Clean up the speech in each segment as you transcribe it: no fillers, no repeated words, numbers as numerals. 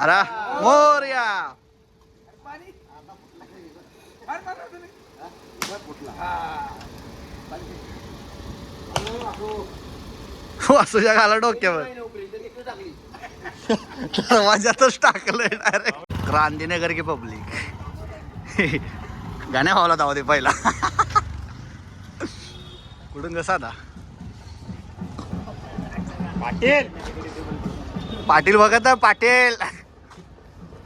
अरे मोरया वासूच्या घाला डोक्यावर दरवाजातच टाकलंय डायरेक्ट. क्रांतीनगर की पब्लिक गाण्या व्हावला धाव दे पहिला. कुठून कसा आता पाटील पाटील बघत आहे पाटील.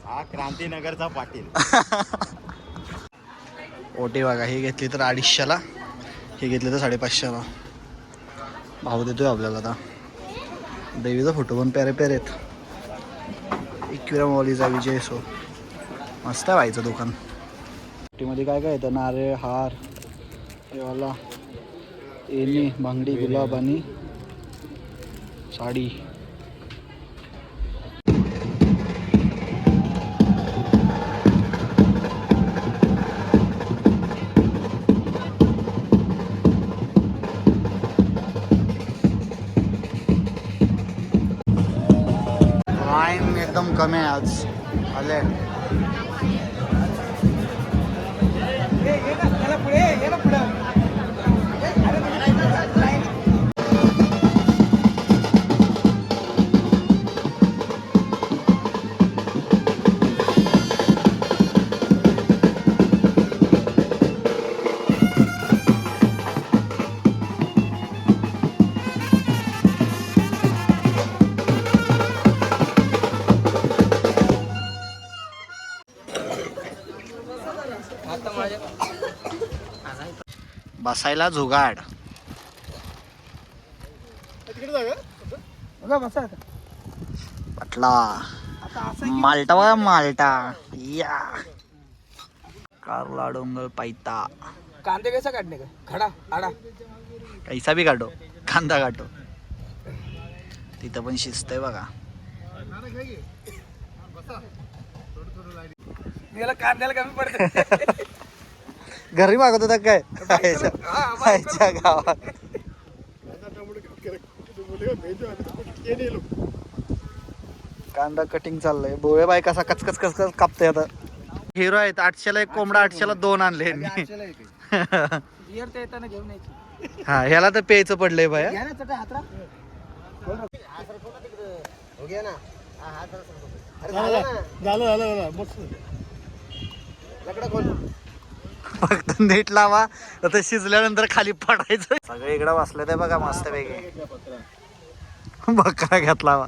हा क्रांतीनगरचा पाटील. ओटी बघा ही घेतली तर 250ला, ही घेतली तर 550ला. भाव देतोय आपल्याला आता. देवीचा फोटो पण प्यारे प्यारे आहेत. इक्विरा मॉलीचा विजय सो मस्त आहे व्हायचं दुकान. ओटीमध्ये काय काय येतं नारळ हार हेवाला एनी बांगडी गुलाब आणि साडी. लाईन एकदम कमी आहे आज. आले बसायला जुगाड. पटला माल्टा बघा माल्टा या. कारला डोंगर पायता. कांदे कैसा काटणे का खडा आडा कैसा बी काटो कांदा काटो. तिथं पण शिस्त आहे बघा. याला कांद्याला कमी पडत. घरी मागत होता काय आईच्या गावात. कांदा कटिंग चाललंय. बोळे बाय कसा कचकच कचकच कापतोय आता. हिरो आहेत 800ला एक कोंबडा 800ला 2 आणले. बियर ते येताना घेऊन यायची. हा ह्याला तर प्यायचं पडलंय बाया. घ्या ना चटा हातरा हो गया ना. झालं मस्त लकडा खोल. फक्त नीट लावा आता शिजल्यानंतर खाली पडायचं. सगळे इकडं बसले ते बघा मस्त पैकी. बकरा घेतला वा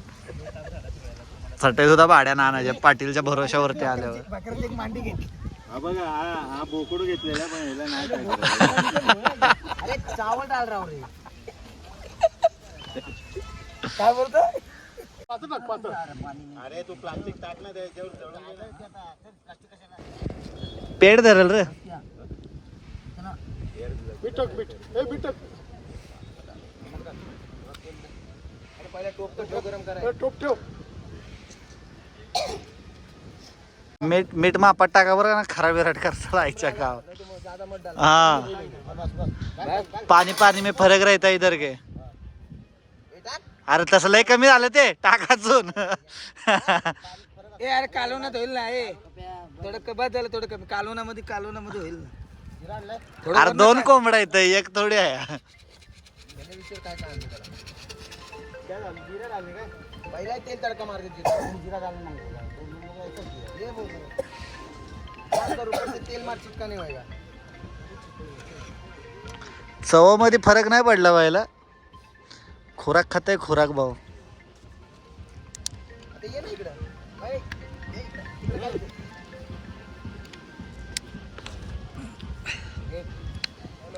चटई सुद्धा भाड्यानं आणायच्या पाटीलच्या भरोशावरती आल्यावर. बकऱ्याची एक मांडी घेतली. हा बघा हा बोकडू घेतलेला पण ह्याला नाही टाकलं. अरे चावल डाल राव रे. काय बोलतो. अरे तू प्लास्टिक टाक ना त्याच्यावर. पेड धरल रे. पहिला टोप तर ठेव गरम करा. टोप ठेव. मीठ मीठ मापात टाका बरं ना. खरा विराट करता आईच्या गाव. हाँ पानी पानी में फरक रहता इधर के. अरे तसं लय कमी झालं ते टाकाचून. ए अरे कालवणात होईल ना. ए थोडं बाद झालं थोडं कमी. कालवणामध्ये होईल ना. अरे 2 कोंबडा येत एक थोडी आहे. पहिला तेल तडका मारते. जिरा डालून तेल मार चिटका नाही व्हायला. चव मध्ये फरक नाही पडला व्हायला. खुराक खाताय खुराक भाऊ. आता ये ना इकडं.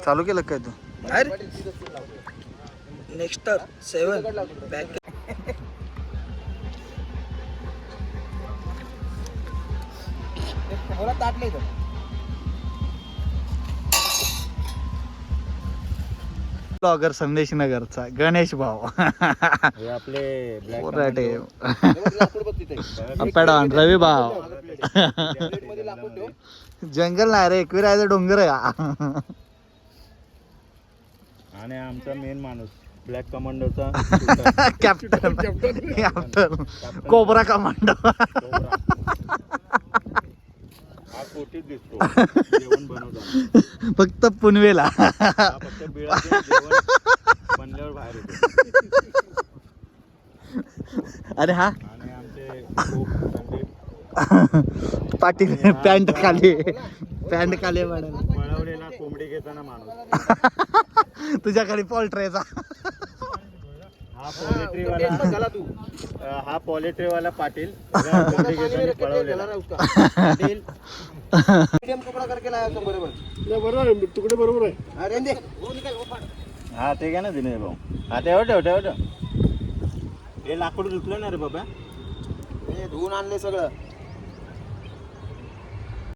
चालू केलं काय तू. Next 7 back. थोडा ताटले इथं. ब्लॉगर संदेश नगरचा गणेश भाऊ. हे आपले पोराटे. लाकूड बघ तिथे. अपेडॉन रवी भाऊ. मध्ये लाकूड ठेव. जंगल नाही रे एकविरायचं डोंगर आहे. आणि आमचा मेन माणूस ब्लॅक कमांडोचा कॅप्टन कॅप्टन कोबरा कमांडो. हा कोटीत दिसतो जेवण बनवतो फक्त पुनवेला. हा फक्त बिळाचे जेवण बनल्यावर बाहेर येतो. अरे हा आणि आमचे संदीप पाटील पॅन्ट खाली मॅडम. पळवलेला कोंबडी घेताना माणूस. तुझ्या खाली पोल्ट्रेचा. हा पोलेट्रीवाला पाटील कोंबडी घेताना पळवलेला. पाटील तुकडे बरोबर आहे. हा ते घ्या ना दिनेश भाऊ. हा ठेव. हे लाकूड धुतलं ना रे बाबा. हे धुवून आणले सगळं.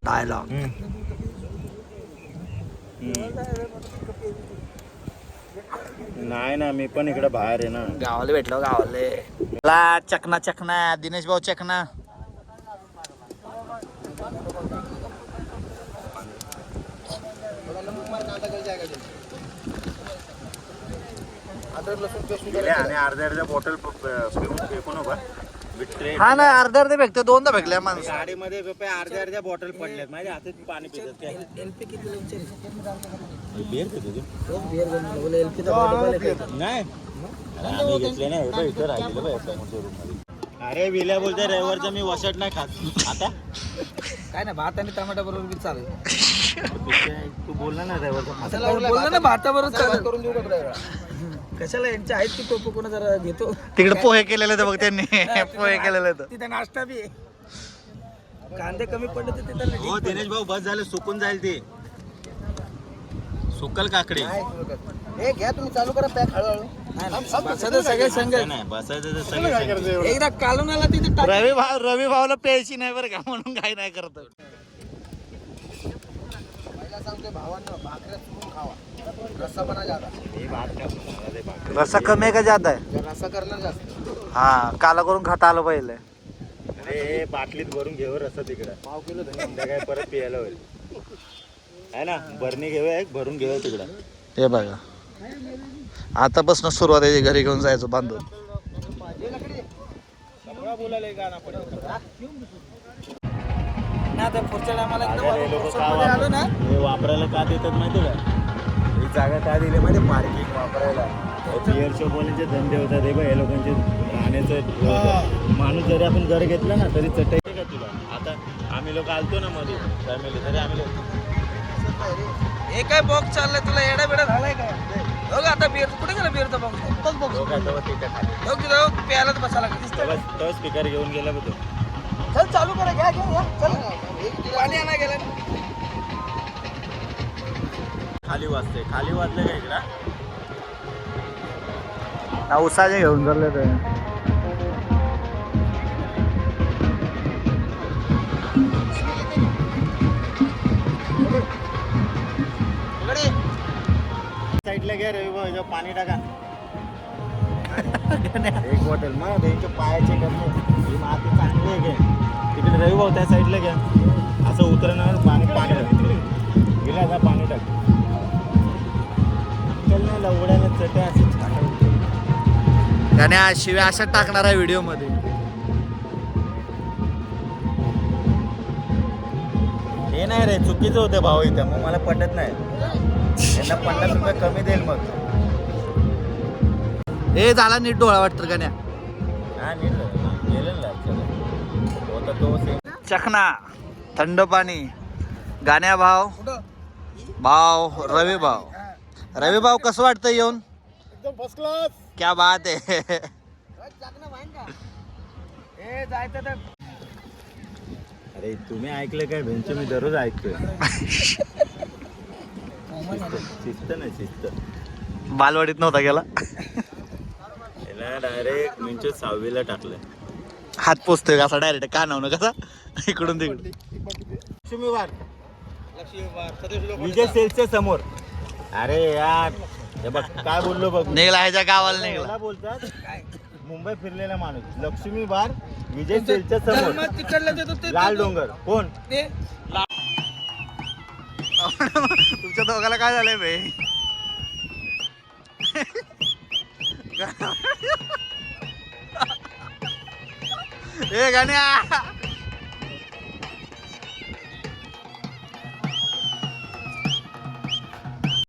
डायलॉग. नाही ना मी पण इकडे बाहेर आहे ना. गावाला भेटलो गावाले. चकना दिनेश भाऊ चकना. आणि अर्ध्या बॉटल फेकू नका. हा ना अर्धे भेटते. दोनदा भेटल्या माणसं. गाडीमध्ये अर्ध्या बॉटल पडल्यात माझ्या हातात पाणी पितात. एलपी किती लोणचे बिअर पितो एलपी नाही आम्ही घेतले नाही. बघ इथं राहिलेलं बघ समोरच्या रूममध्ये. अरे विल्या बोलते रविवारचं मी वसट नाही खात. आता काय ना भात आणि टमाटा बरोबर बी चालेल. तू बोलला ना रविवारचं. बोललो ना भाता बरोबर चालेल. करून देऊ का कशाला यांचे आहेत की टोप कोणा जरा घेतो. तिकडे पोहे केलेले बघ त्यांनी. पोहे केलेले तिथे नाश्ता बी आहे. कांदे कमी पडले तर तिथं हो दिनेश भाऊ बस झालं सुकून जाईल ते. सुकल काकडी. हे घ्या तुम्ही चालू करा पॅक हळूहळू. सगळे संघ नाही बसायचं तर सगळे एकदा कालून आला तिथे टाक. रवी भाऊला प्यायची नाही बरं का म्हणून काही नाही करत. सांगते भावांना भाकऱ्या चुरून खावा. रस्सा बना जाता. रस्सा कमी आहे का जादा आहे. रस्सा करणार जास्त. हा काला करून खाता आलं पाहिजे. अरे बाटलीत भरून घेऊ रस्ता तिकडं. पाव किलो संध्याकाळी परत पियाला होईल है ना. बरणी घेऊया एक भरून घेऊया तिकडं. हे बघा आतापासून सुरुवात आहे. घरी घेऊन जायचं बांधून. ना तर पुढच्या टायमाला हे लोक का आलो ना. हे वापरायला का देतात माहिती का. ही जागा का दिली माहिती पार्किंग वापरायला. बिअर शॉपवाल्यांचे धंदे होतात. हे बघ हे लोकांचे राहण्याचं. माणूस जरी आपण घर घेतलं ना तरी चटई का तुला. आता आम्ही लोक आलतो ना मध्ये फॅमिली तरी आम्ही लोक. हे काय बॉक्स चाललाय तुला एडा बेडा झालाय काय. हो का आता बिअर कुठे गेला बिअरचा बॉक्स. प्यायलाच बसायला तो स्पीकर घेऊन गेला बघ तो. चल चालू करा. घ्या चल पाणी आणा गेला. खाली वाजते. खाली वाजले का इकडं. उसाचे घेऊन चालले ते. साईडला घ्या रवी भाऊ पाणी टाका. एक बॉटल मग त्यांच्या पायाचे करणे. ही माती चांगली आहे घे. तिकडे रवी भाऊ त्या साईडला घ्या. असं उतरणार पाणी टाक. गेला आता पाणी टाक. नाही लवड्यानं चटे असे छान. त्याने आज शिव्या अशा टाकणार आहे व्हिडिओ मध्ये. हे नाही रे चुकीचं होतं भाऊ इथं. मग मला पटत नाही. यांना 50 रुपये कमी देईल मग. हे झाला नीट डोळा वाटतं का. हा नीट गेलं ना होता तो सेम. चखना थंड पाणी. गाण्या भाव रवी भाव कसं वाटतं येऊन. एकदम फर्स्ट क्लास. क्या बात आहे. हे जायचं तर अरे तुम्ही ऐकलं काय भेंच. मी दररोज ऐकतोय. शिस्त नाही शिस्त. बालवाडीत नव्हता गेला. याला डायरेक्ट मिंचू 6वीला टाकलं. हात पोचतोय कसा डायरेक्ट कानावनं कसा इकडून तिकडे. लक्ष्मीवार विजय सेल्सच्या समोर. अरे यार हे बघ काय बोललो बघ. निघला ह्याच्या गावाला निघला. मला बोलतात मुंबई फिरलेला माणूस. लक्ष्मी बार विजय सेल्सच्या समोर तिकडलं देतो ते लाल डोंगर. कोण ते तुमच्या दोघाला काय झालंय भाई. ए गाण्या